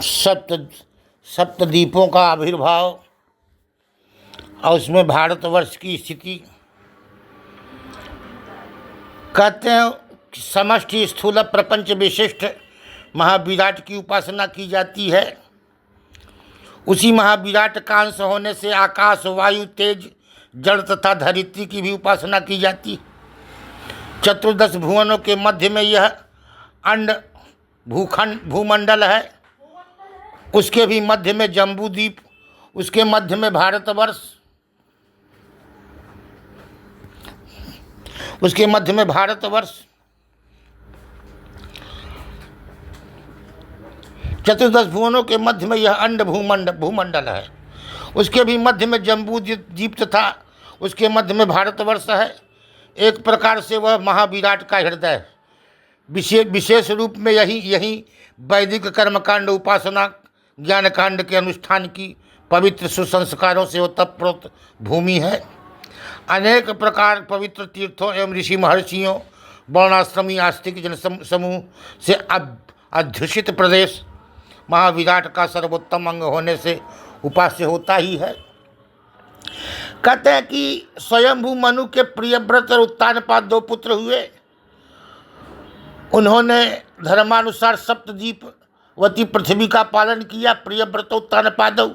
सप्त सप्तद्वीपों का आविर्भाव और उसमें भारतवर्ष की स्थिति। कहते हैं कि समष्टि स्थूल प्रपंच विशिष्ट महाविराट की उपासना की जाती है। उसी महाविराट का अंश होने से आकाश, वायु, तेज, जड़ तथा धरित्री की भी उपासना की जाती है। चतुर्दश भुवनों के मध्य में यह अंड भूमंडल है। उसके भी मध्य में जम्बू द्वीप, उसके मध्य में भारतवर्ष, उसके मध्य में भारतवर्ष। चतुर्दश भुवनों के मध्य में यह अंड भूमंडल है। उसके भी मध्य में जम्बू द्वीप तथा उसके मध्य में भारतवर्ष है। एक प्रकार से वह महाविराट का हृदय है। विशेष रूप में यही वैदिक कर्मकांड, उपासना, ज्ञान कांड के अनुष्ठान की पवित्र सुसंस्कारों से ओतप्रोत भूमि है। अनेक प्रकार पवित्र तीर्थों एवं ऋषि महर्षियों, वर्णाश्रमी आस्तिक जन समूह से अध्युषित प्रदेश महाविराट का सर्वोत्तम अंग होने से उपास्य होता ही है। कहते हैं कि स्वयंभू मनु के प्रियव्रत और उत्तानपाद 2 पुत्र हुए। उन्होंने धर्मानुसार सप्तद्वीपवती पृथ्वी का पालन किया। प्रियव्रत उत्तानपादौ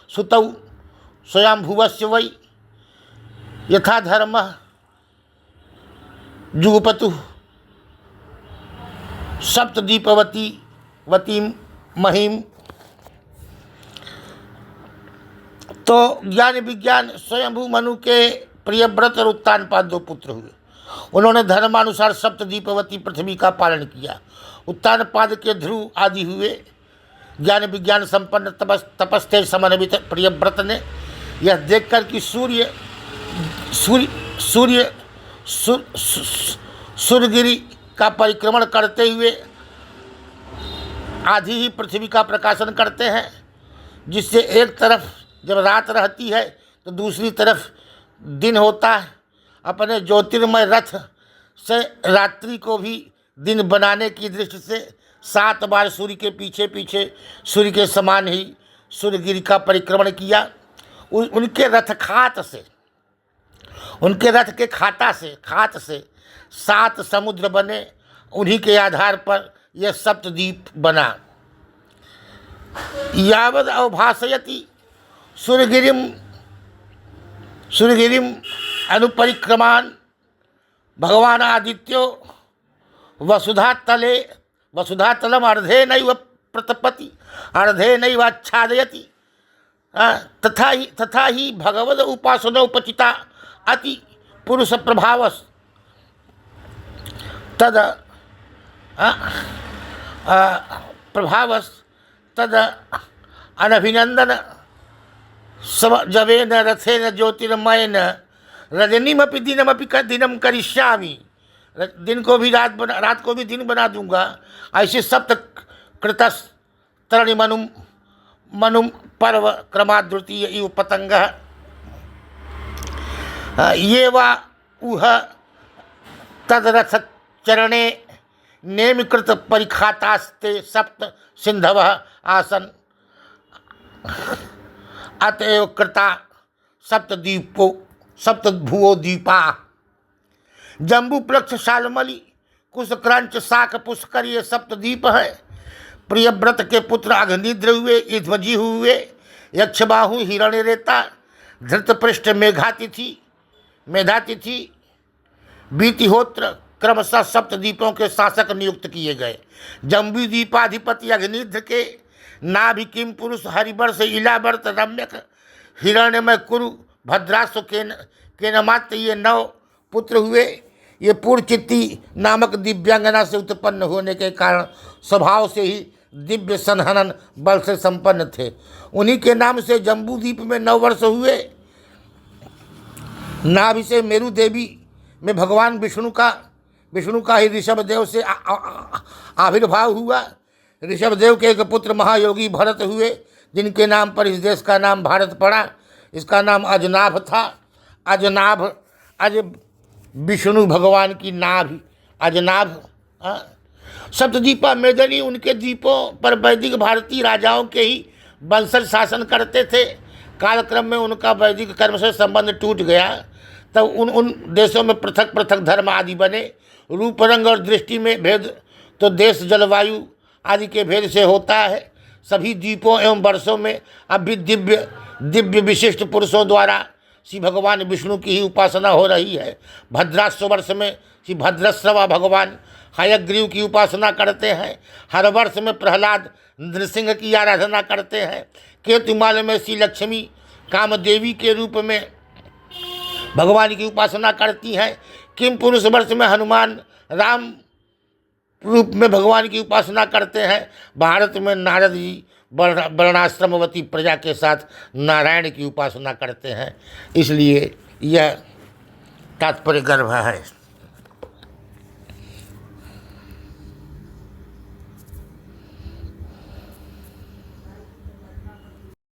सुतौ स्वयंभुवस्य वै यथा धर्म जुगपतु सप्तद्वीपवती महिम। तो ज्ञान विज्ञान स्वयंभू मनु के प्रियव्रत और उत्तानपाद 2 पुत्र हुए। उन्होंने धर्मानुसार सप्तद्वीपवती पृथ्वी का पालन किया। उत्तानपाद के ध्रुव आदि हुए। ज्ञान विज्ञान संपन्न तपस्तेज समन्वित प्रियव्रत ने यह देखकर कि सूर्यगिरि का परिक्रमण करते हुए आधी ही पृथ्वी का प्रकाशन करते हैं, जिससे एक तरफ जब रात रहती है तो दूसरी तरफ दिन होता है। अपने ज्योतिर्मय रथ से रात्रि को भी दिन बनाने की दृष्टि से 7 बार सूर्य के पीछे पीछे सूर्य के समान ही सूर्यगिरि का परिक्रमण किया। उनके रथ के खात से 7 समुद्र बने। उन्हीं के आधार पर यह सप्तद्वीप बना। यावद अवभासयति सूर्यगिरिम अनुपरिक्रमान भगवान आदित्यो वसुधातलम अर्धेनैव प्रतपति अर्धेनैव आच्छादयति तथा ही भगवद उपासनोपचिता अति पुरुष प्रभावस तद अनभिनंदन जवेन रथेन ज्योतिर्मयेन रजनीमपि दिनम करिष्यामि। दिन को भी रात को भी दिन बना दूंगा। ऐसे सप्त कृतस तरणि मनुम पर्व क्रमाद्वितीय इव पतंग ये वा उह तदरथ चरणे नेमिकृत परिखातास्ते सप्त सिंधवः आसन अतएव कृता सप्तभुवो द्वीपा। जम्बू प्लक्ष शालमली कुशक्रांच शाक पुष्कर ये सप्तद्वीप है। प्रियव्रत के पुत्र अग्निद्र हुए, ध्वजी हुए, यक्षबाहु, हिरण्यरेता, धृतपृष्ठ, मेधातिथि, बीतिहोत्र क्रमशः सप्तद्वीपों के शासक नियुक्त किए गए। जम्बू द्वीपाधिपति अग्निद्र के नाभि किम पुरुष हरिवर्ष इलावर्त रम्यक हिरण्यमय कुरु भद्रासु के नमात्र ये 9 पुत्र हुए। ये पूर्वचित्ती नामक दिव्यांगना से उत्पन्न होने के कारण स्वभाव से ही दिव्य संहनन बल से संपन्न थे। उन्हीं के नाम से जम्बू द्वीप में 9 वर्ष हुए। नाभि से मेरु देवी में भगवान विष्णु का ही ऋषभदेव से आविर्भाव हुआ। ऋषभदेव के एक पुत्र महायोगी भरत हुए, जिनके नाम पर इस देश का नाम भारत पड़ा। इसका नाम अजनाभ था। अज विष्णु भगवान की नाभि अजनाभ। सप्तद्वीपा मेदिनी उनके द्वीपों पर वैदिक भारतीय राजाओं के ही वंशज शासन करते थे। कालक्रम में उनका वैदिक कर्म से संबंध टूट गया, तब उन देशों में पृथक पृथक धर्म आदि बने। रूप रंग और दृष्टि में भेद तो देश जलवायु आदि के भेद से होता है। सभी द्वीपों एवं वर्षों में अब भी दिव्य विशिष्ट पुरुषों द्वारा श्री भगवान विष्णु की ही उपासना हो रही है। भद्राश्व वर्ष में श्री भद्रश्रवा भगवान हयग्रीव की उपासना करते हैं। हर वर्ष में प्रहलाद नृसिंह की आराधना करते हैं। केतुमाल में श्री लक्ष्मी कामदेवी के रूप में भगवान की उपासना करती हैं। किम पुरुष वर्ष में हनुमान राम रूप में भगवान की उपासना करते हैं। भारत में नारद जी वर्णाश्रमवती प्रजा के साथ नारायण की उपासना करते हैं। इसलिए यह तात्पर्य गर्भ है।